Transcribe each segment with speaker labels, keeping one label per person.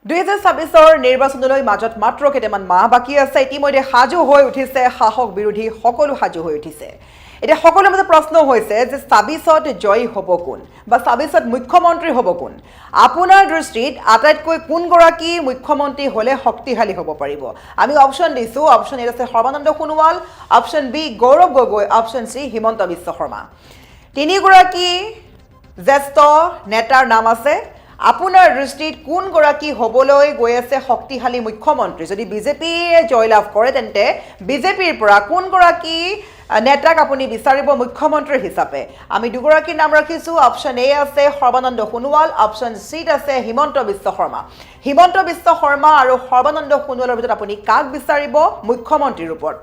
Speaker 1: 2026 নিৰ্বাচনলৈ মাজত মাত্ৰ কেইটামান মাহ বাকী আছে ইতিমধ্যে সাজু হৈ উঠিছে শাসক বিৰোধী সকলো সাজু হৈ উঠিছে এটা সকলো মাজত প্ৰশ্ন হৈছে যে 26ত জয় হ'ব কোন বা 26ত মুখ্যমন্ত্ৰী হ'ব কোন আপোনাৰ দৃষ্টিত আটাইতকৈ কোন গৰাকী মুখ্যমন্ত্ৰী হলে শক্তিশালী হ'ব পাৰিব আমি অপচন দিছো অপচন এ আছে Sarbananda Sonowal option B Gaurav Gogoi option সি হিমন্ত বিশ্ব শৰ্মা তিনি গৰাকী জ্যেষ্ঠ নেতাৰ নাম আছে আপোনাৰ দৃষ্টিত কোন গৰাকী হ'বলৈ গৈ আছে শক্তিশালী মুখ্যমন্ত্ৰী যদি বিজেপিয়ে জয়লাভ কৰে তেন্তে বিজেপিৰ পৰা কোন গৰাকী নেতাক আপুনি বিচাৰিব মুখ্যমন্ত্ৰী হিচাপে আমি দুগৰাকী নাম ৰাখিছো অপচন এ আছে সৰ্বানন্দ সোণোৱাল অপচন সি আছে হিমন্ত বিশ্ব শৰ্মা আৰু সৰ্বানন্দ সোণোৱালৰ ভিতৰত আপুনি কাক বিচাৰিব মুখ্যমন্ত্ৰীৰ ৰূপত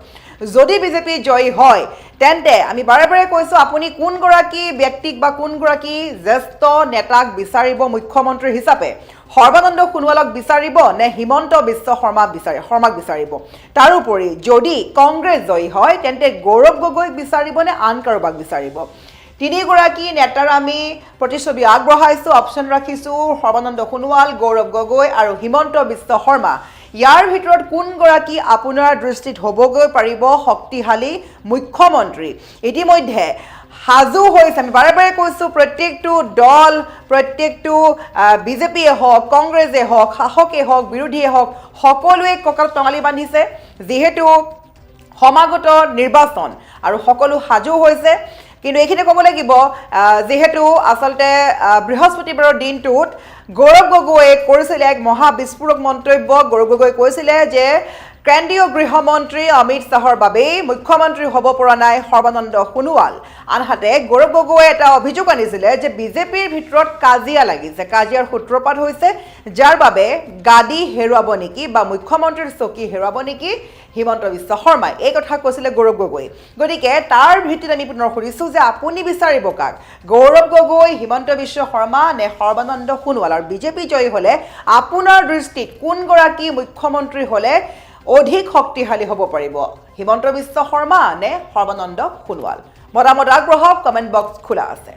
Speaker 1: যদি বিজেপি জয় হয় তেন্তে আমি বাৰে বাৰে কৈছো আপুনি কোন গৰাকী ব্যক্তিক বা কোন গৰাকী জ্যেষ্ঠ নেতাক বিচাৰিব মুখ্যমন্ত্ৰী হিচাপে সৰ্বানন্দ সোণোৱালক বিচাৰিব নে হিমন্ত বিশ্ব শৰ্মাক বিচাৰিব তাৰোপৰি যদি কংগ্ৰেছ জয় হয় তেন্তে গৌৰৱ গগৈক বিচাৰিব নে আন কাৰোবাক বিচাৰিব তিনি গৰাকী নেতাৰ আমি প্ৰতিচ্ছবি আগবঢ়াইছো অপচন ৰাখিছো সৰ্বানন্দ সোণোৱাল গৌৰৱ গগৈ আৰু হিমন্ত বিশ্ব শৰ্মা ইয়াৰ ভিতৰত কোন গৰাকী আপোনাৰ দৃষ্টিত হ'বগৈ পাৰিব শক্তিশালী মুখ্যমন্ত্ৰী ইতিমধ্যে সাজু হৈছে আমি বাৰে বাৰে কৈছো প্ৰত্যেকটো দল প্ৰত্যেকটো বিজেপিয়ে হওক কংগ্ৰেছে হওক শাসকে হওক বিৰোধীয়ে হওক সকলোৱে কঁকালত টঙালি বান্ধিছে যিহেতু সমাগত নিৰ্বাচন আৰু সকলো সাজু হৈছে কিন্তু এইখিনি ক'ব লাগিব যেহেতু আচলতে বৃহস্পতিবাৰৰ দিনটোত গৌৰৱ গগৈয়ে কৰিছিল এক মহা বিস্ফোৰক মন্তব্য গৌৰৱ গগৈ কৈছিলে যে কেন্দ্ৰীয় গৃহমন্ত্ৰী অমিত শাহৰ বাবে মুখ্যমন্ত্ৰী হ'ব পৰা নাই সৰ্বানন্দ সোণোৱাল আনহাতে গৌৰৱ গগৈয়ে এটা অভিযোগ আনিছিলে যে বিজেপিৰ ভিতৰত কাজিয়া লাগিছে কাজিয়াৰ সূত্ৰপাত হৈছে যাৰ বাবে গাদী হেৰুৱাব নেকি বা মুখ্যমন্ত্ৰীৰ চকী হেৰুৱাব নেকি হিমন্ত বিশ্ব শৰ্মাই এই কথা কৈছিলে গৌৰৱ গগৈ গতিকে তাৰ ভিত্তিত আমি পুনৰ সুধিছো যে আপুনি বিচাৰিব কাক গৌৰৱ গগৈ হিমন্ত বিশ্ব শৰ্মা নে সৰ্বানন্দ সোণোৱাল আৰু বিজেপি জয় হলে আপোনাৰ দৃষ্টিত কোন গৰাকী মুখ্যমন্ত্ৰী হলে অধিক শক্তিশালী হ'ব পাৰিব হিমন্ত বিশ্ব শৰ্মা নে সৰ্বানন্দ সোণোৱাল মতামত আগবঢ়াওক কমেন্ট বক্স খোলা আছে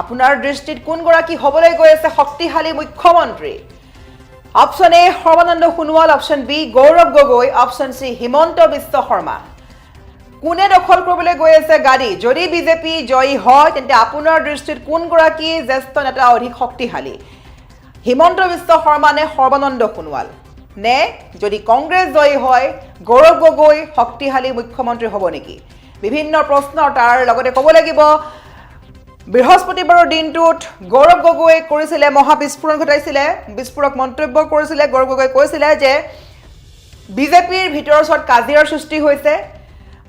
Speaker 1: আপোনাৰ দৃষ্টিত কোন গৰাকী হ'বলৈ গৈ আছে শক্তিশালী মুখ্যমন্ত্ৰী অপচন এ Sarbananda Sonowal option B Gaurav Gogoi option সি হিমন্ত বিশ্ব শৰ্মা কোনে দখল কৰিবলৈ গৈ আছে গাদী যদি বিজেপি জয়ী হয় তেন্তে আপোনাৰ দৃষ্টিত কোন গৰাকী জ্যেষ্ঠ নেতা অধিক শক্তিশালী হিমন্ত বিশ্ব শৰ্মা নে সৰ্বানন্দ সোণোৱাল নে যদি কংগ্ৰেছ জয়ী হয় গৌৰৱ গগৈ শক্তিশালী মুখ্যমন্ত্ৰী হ'ব নেকি বিভিন্ন প্ৰশ্ন তাৰ লগতে ক'ব লাগিব বৃহস্পতিবাৰৰ দিনটোত গৌৰৱ গগৈ কৰিছিলে মহা বিস্ফোৰণ ঘটাইছিলে বিস্ফোৰক মন্তব্য কৰিছিলে গৌৰৱ গগৈ কৈছিলে যে বিজেপিৰ ভিতৰৰ ওচৰত কাজিয়াৰ সৃষ্টি হৈছে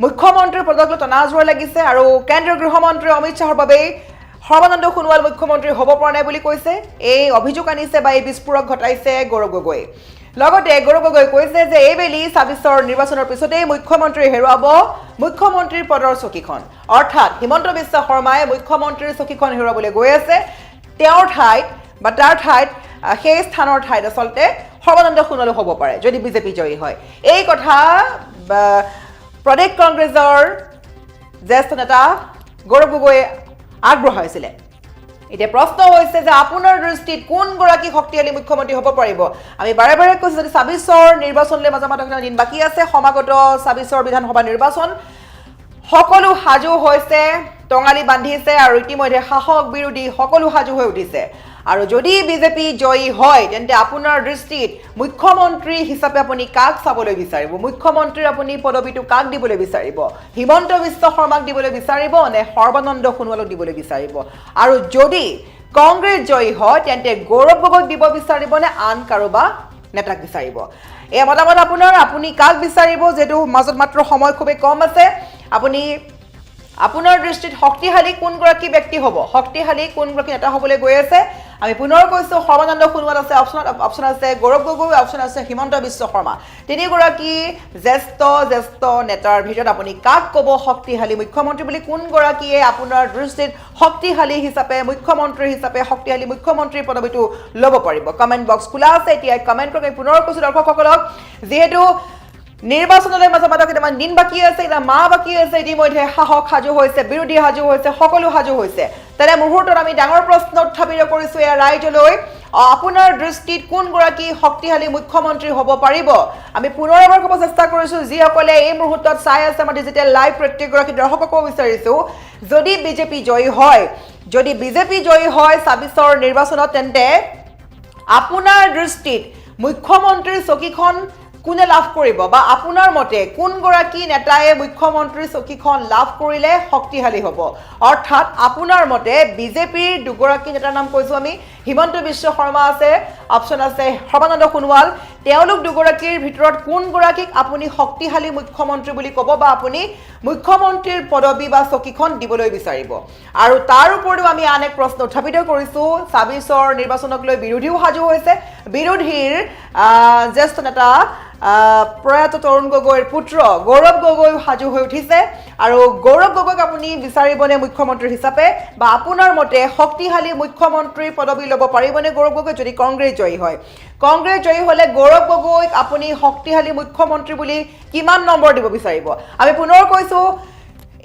Speaker 1: মুখ্যমন্ত্ৰীৰ পদক লৈ টনাজোৰা লাগিছে আৰু কেন্দ্ৰীয় গৃহমন্ত্ৰী অমিত শাহৰ বাবে সৰ্বানন্দ সোণোৱাল মুখ্যমন্ত্ৰী হ'ব পৰা নাই বুলি কৈছে এই অভিযোগ আনিছে বা এই বিস্ফোৰক ঘটাইছে গৌৰৱ গগৈ লগতে গৌৰৱ গগৈ কৈছে যে এইবেলি 26ৰ নিৰ্বাচনৰ পিছতেই মুখ্যমন্ত্ৰী হেৰুৱাব মুখ্যমন্ত্ৰীৰ পদৰ চকীখন অৰ্থাৎ হিমন্ত বিশ্ব শৰ্মাই মুখ্যমন্ত্ৰীৰ চকীখন হেৰুৱাবলৈ গৈ আছে তেওঁৰ ঠাইত বা তাৰ ঠাইত সেই স্থানৰ ঠাইত আচলতে সৰ্বানন্দ সোণোৱাল হ'ব পাৰে যদি বিজেপি জয়ী হয় এই কথা প্ৰদেশ কংগ্ৰেছৰ জ্যেষ্ঠ নেতা গৌৰৱ গগৈয়ে আগবঢ়াইছিলে এতিয়া প্ৰশ্ন হৈছে যে আপোনাৰ দৃষ্টিত কোন গৰাকী শক্তিশালী মুখ্যমন্ত্ৰী হ'ব পাৰিব আমি বাৰে বাৰে কৈছো যে 26ৰ নিৰ্বাচনলৈ মাজত দিন বাকী আছে সমাগত 26ৰ বিধানসভা নিৰ্বাচন সকলো সাজু হৈছে টঙালি বান্ধিছে আৰু ইতিমধ্যে শাসক বিৰোধী সকলো সাজু হৈ উঠিছে আৰু যদি বিজেপি জয়ী হয় তেন্তে আপোনাৰ দৃষ্টিত মুখ্যমন্ত্ৰী হিচাপে আপুনি কাক চাবলৈ বিচাৰিব মুখ্যমন্ত্ৰীৰ আপুনি পদবীটো কাক দিবলৈ বিচাৰিব হিমন্ত বিশ্ব শৰ্মাক দিবলৈ বিচাৰিব নে সৰ্বানন্দ সোণোৱালক দিবলৈ বিচাৰিব আৰু যদি কংগ্ৰেছ জয়ী হয় তেন্তে গৌৰৱ গগৈক দিব বিচাৰিব নে আন কাৰোবাক নেতাক বিচাৰিব এই মতামত আপোনাৰ আপুনি কাক বিচাৰিব যেটো মাজত মাত্ৰ সময় খুবেই কম আছে আপুনি আপোনাৰ দৃষ্টিত শক্তিশালী কোন গৰাকী ব্যক্তি হ'ব শক্তিশালী কোন গৰাকী নেতা হ'বলৈ গৈ আছে আমি পুনৰ কৈছো সৰ্বানন্দ সোণোৱাল আছে অপচন আছে গৌৰৱ গগৈ অপচন আছে হিমন্ত বিশ্ব শৰ্মা তিনি গৰাকী জ্যেষ্ঠ নেতাৰ ভিতৰত আপুনি কাক ক'ব শক্তিশালী মুখ্যমন্ত্ৰী বুলি কোন গৰাকীয়ে আপোনাৰ দৃষ্টিত শক্তিশালী হিচাপে মুখ্যমন্ত্ৰী হিচাপে শক্তিশালী মুখ্যমন্ত্ৰীৰ পদবীটো ল'ব পাৰিব কমেন্ট বক্স খোলা আছে এতিয়া কমেন্ট কৰি পুনৰ কৈছো দৰ্শকসকলক যেহেতু নিৰ্বাচনলৈ মাজত কেইটামান দিন বাকী আছে এটা মাহ বাকী আছে ইতিমধ্যে শাসক সাজু হৈছে বিৰোধী সাজু হৈছে সকলো সাজু হৈছে তেনে মুহূৰ্তত আমি ডাঙৰ প্ৰশ্ন উত্থাপিত কৰিছো এয়া ৰাইজলৈ আপোনাৰ দৃষ্টিত কোনগৰাকী শক্তিশালী মুখ্যমন্ত্ৰী হ'ব পাৰিব আমি পুনৰ এবাৰ ক'ব চেষ্টা কৰিছোঁ যিসকলে এই মুহূৰ্তত চাই আছে আমাৰ ডিজিটেল লাইভ প্ৰত্যেকগৰাকী দৰ্শকক ক'ব বিচাৰিছোঁ যদি বিজেপি জয়ী হয় ২৬ৰ নিৰ্বাচনত তেন্তে আপোনাৰ দৃষ্টিত মুখ্যমন্ত্ৰীৰ চকীখন কোনে লাভ কৰিব বা আপোনাৰ মতে কোনগৰাকী নেতাই মুখ্যমন্ত্ৰীৰ চকীখন লাভ কৰিলে শক্তিশালী হ'ব অৰ্থাৎ আপোনাৰ মতে বিজেপিৰ দুগৰাকী নেতাৰ নাম কৈছোঁ আমি হিমন্ত বিশ্ব শৰ্মা আছে অপশ্যন আছে সৰ্বানন্দ সোণোৱাল তেওঁলোক দুগৰাকীৰ ভিতৰত কোনগৰাকীক আপুনি শক্তিশালী মুখ্যমন্ত্ৰী বুলি ক'ব বা আপুনি মুখ্যমন্ত্ৰীৰ পদবী বা চকীখন দিবলৈ বিচাৰিব আৰু তাৰ উপৰিও আমি আন এক প্ৰশ্ন উত্থাপিত কৰিছোঁ ২৬ৰ নিৰ্বাচনক লৈ বিৰোধীও সাজু হৈছে বিৰোধীৰ জ্যেষ্ঠ নেতা প্ৰয়াত তৰুণ গগৈৰ পুত্ৰ গৌৰৱ গগৈ সাজু হৈ উঠিছে আৰু গৌৰৱ গগৈক আপুনি বিচাৰিবনে মুখ্যমন্ত্ৰী হিচাপে বা আপোনাৰ মতে শক্তিশালী মুখ্যমন্ত্ৰীৰ পদবী ল'ব পাৰিবনে গৌৰৱ গগৈ যদি কংগ্ৰেছ জয়ী হয় কংগ্ৰেছ জয়ী হ'লে গৌৰৱ গগৈক আপুনি শক্তিশালী মুখ্যমন্ত্ৰী বুলি কিমান নম্বৰ দিব বিচাৰিব আমি পুনৰ কৈছোঁ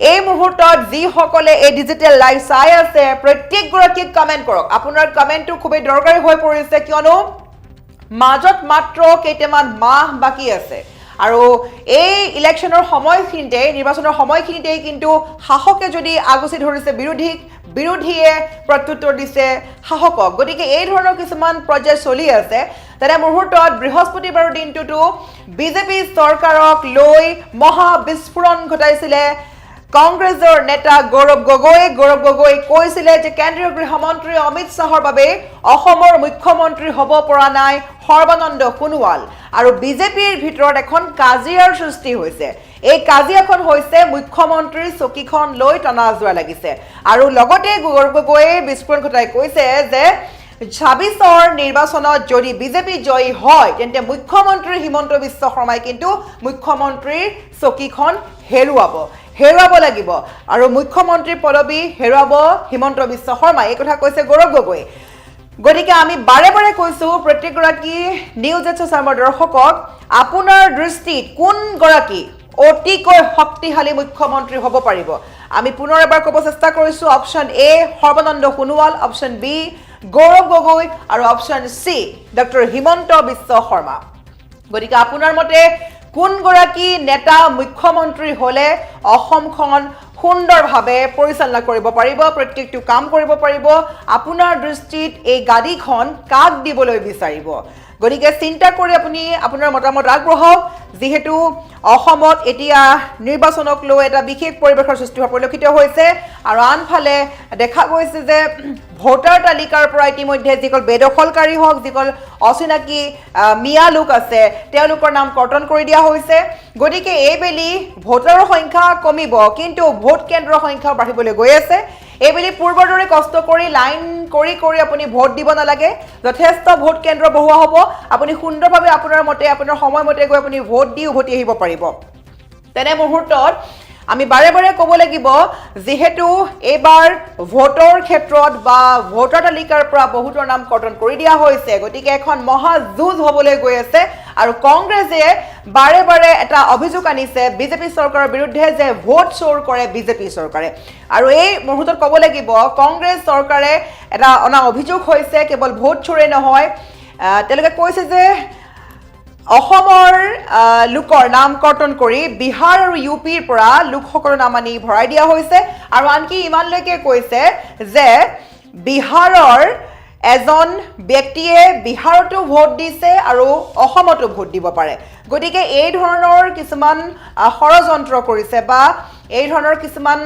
Speaker 1: এই মুহূৰ্তত যিসকলে এই ডিজিটেল লাইভ চাই আছে প্ৰত্যেকগৰাকীক কমেণ্ট কৰক আপোনাৰ কমেণ্টটো খুবেই দৰকাৰী হৈ পৰিছে কিয়নো মাজত মাত্ৰ কেইটামান মাহ বাকী আছে আৰু এই ইলেকশ্যনৰ সময়খিনিতে নিৰ্বাচনৰ সময়খিনিতে কিন্তু শাসকে যদি আগচি ধৰিছে বিৰোধীয়ে প্ৰত্যুত্তৰ দিছে শাসকক গতিকে এই ধৰণৰ কিছুমান পৰ্যায় চলি আছে তেনে মুহূৰ্তত বৃহস্পতিবাৰৰ দিনটোতো বিজেপি চৰকাৰক লৈ মহা বিস্ফোৰণ ঘটাইছিলে কংগ্ৰেছৰ নেতা গৌৰৱ গগৈ কৈছিলে যে কেন্দ্ৰীয় গৃহমন্ত্ৰী অমিত শ্বাহৰ বাবে অসমৰ মুখ্যমন্ত্ৰী হ'ব পৰা নাই সৰ্বানন্দ সোণোৱাল আৰু বিজেপিৰ ভিতৰত এখন কাজিয়াৰ সৃষ্টি হৈছে এই কাজিয়াখন হৈছে মুখ্যমন্ত্ৰীৰ চকীখন লৈ টনাজোৰা লাগিছে আৰু লগতে গৌৰৱ গগৈয়ে বিস্ফোৰণ ঘটাই কৈছে যে ২৬ৰ নিৰ্বাচনত যদি বিজেপি জয়ী হয় তেন্তে মুখ্যমন্ত্ৰী হিমন্ত বিশ্ব শৰ্মাই কিন্তু মুখ্যমন্ত্ৰীৰ চকীখন হেৰুৱাব লাগিব আৰু মুখ্যমন্ত্ৰীৰ পদবী হেৰুৱাব হিমন্ত বিশ্ব শৰ্মাই এই কথা কৈছে গৌৰৱ গগৈ গতিকে আমি বাৰে বাৰে কৈছোঁ প্ৰত্যেকগৰাকী নিউজ এছ'চিয়েশ্যনৰ দৰ্শকক আপোনাৰ দৃষ্টিত কোনগৰাকী অতিকৈ শক্তিশালী মুখ্যমন্ত্ৰী হ'ব পাৰিব আমি পুনৰ এবাৰ ক'ব চেষ্টা কৰিছোঁ option A Sarbananda Sonowal option B Gaurav Gogoi আৰু option C doctor Himanta Biswa Sarma গতিকে আপোনাৰ মতে কোনগৰাকী নেতা মুখ্যমন্ত্ৰী হ'লে অসমখন সুন্দৰভাৱে পৰিচালনা কৰিব পাৰিব প্ৰত্যেকটো কাম কৰিব পাৰিব আপোনাৰ দৃষ্টিত এই গাড়ীখন কাক দিবলৈ বিচাৰিব গতিকে চিন্তা কৰি আপুনি আপোনাৰ মতামত আগবঢ়াওক যিহেতু অসমত এতিয়া নিৰ্বাচনক লৈ এটা বিশেষ পৰিৱেশৰ সৃষ্টি হোৱা পৰিলক্ষিত হৈছে আৰু আনফালে দেখা গৈছে যে ভোটাৰ তালিকাৰ পৰা ইতিমধ্যে যিসকল বেদখলকাৰী হওক যিসকল অচিনাকি মিয়া লোক আছে তেওঁলোকৰ নাম কৰ্তন কৰি দিয়া হৈছে গতিকে এইবেলি ভোটাৰৰ সংখ্যা কমিব কিন্তু ভোট কেন্দ্ৰৰ সংখ্যা বাঢ়িবলৈ গৈ আছে এইবেলি পূৰ্বৰ দৰে কষ্ট কৰি লাইন কৰি আপুনি ভোট দিব নালাগে যথেষ্ট ভোট কেন্দ্ৰ বহুৱা হ'ব আপুনি সুন্দৰভাৱে আপোনাৰ মতে আপোনাৰ সময়মতে গৈ আপুনি ভোট দি উভতি আহিব পাৰিব তেনে মুহূৰ্তত আমি বাৰে বাৰে ক'ব লাগিব যেহেতু এইবাৰ ভোটৰ ক্ষেত্ৰত বা ভোটাৰ তালিকাৰ পৰা বহুতৰ নাম কৰ্তন কৰি দিয়া হৈছে গতিকে এখন মহা যুঁজ হ'বলৈ গৈ আছে আৰু কংগ্ৰেছে বাৰে বাৰে এটা অভিযোগ আনিছে বিজেপি চৰকাৰৰ বিৰুদ্ধে যে ভোট চোৰ কৰে বিজেপি চৰকাৰে আৰু এই মুহূৰ্তত ক'ব লাগিব কংগ্ৰেছ চৰকাৰে এটা অনা অভিযোগ হৈছে কেৱল ভোট চোৰে নহয় তেওঁলোকে কৈছে যে অসমৰ লোকৰ নাম কৰ্তন কৰি বিহাৰ আৰু ইউপিৰ পৰা লোকসকলৰ নাম আনি ভৰাই দিয়া হৈছে আৰু আনকি ইমানলৈকে কৈছে যে বিহাৰৰ এজন ব্যক্তিয়ে বিহাৰতো ভোট দিছে আৰু অসমতো ভোট দিব পাৰে গতিকে এই ধৰণৰ কিছুমান ষড়যন্ত্ৰ কৰিছে বা এই ধৰণৰ কিছুমান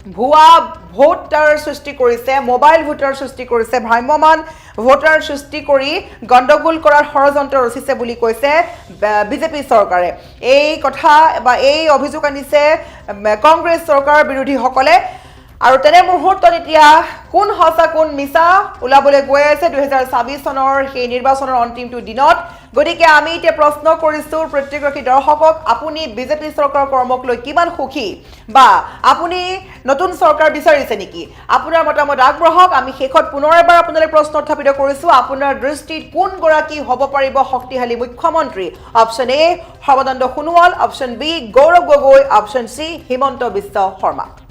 Speaker 1: ভুৱা ভোটাৰ সৃষ্টি কৰিছে মোবাইল ভোটাৰ সৃষ্টি কৰিছে ভ্ৰাম্যমান ভোটাৰ সৃষ্টি কৰি গণ্ডগোল কৰাৰ ষড়যন্ত্ৰ ৰচিছে বুলি কৈছে বিজেপি চৰকাৰে এই কথা বা এই অভিযোগ আনিছে কংগ্ৰেছ চৰকাৰৰ বিৰোধীসকলে আৰু তেনে মুহূৰ্তত এতিয়া কোন সঁচা কোন মিছা ওলাবলৈ গৈ আছে ২০২৬ চনৰ সেই নিৰ্বাচনৰ অন্তিমটো দিনত গতিকে আমি এতিয়া প্ৰশ্ন কৰিছোঁ প্ৰত্যেকগৰাকী দৰ্শকক আপুনি বিজেপি চৰকাৰৰ কৰ্মক লৈ কিমান সুখী বা আপুনি নতুন চৰকাৰ বিচাৰিছে নেকি আপোনাৰ মতামত আগবঢ়াওক আমি শেষত পুনৰ এবাৰ আপোনালৈ প্ৰশ্ন উত্থাপিত কৰিছোঁ আপোনাৰ দৃষ্টিত কোনগৰাকী হ'ব পাৰিব শক্তিশালী মুখ্যমন্ত্ৰী option A Sarbananda Sonowal option B Gaurav Gogoi option C Himanta Biswa Sharma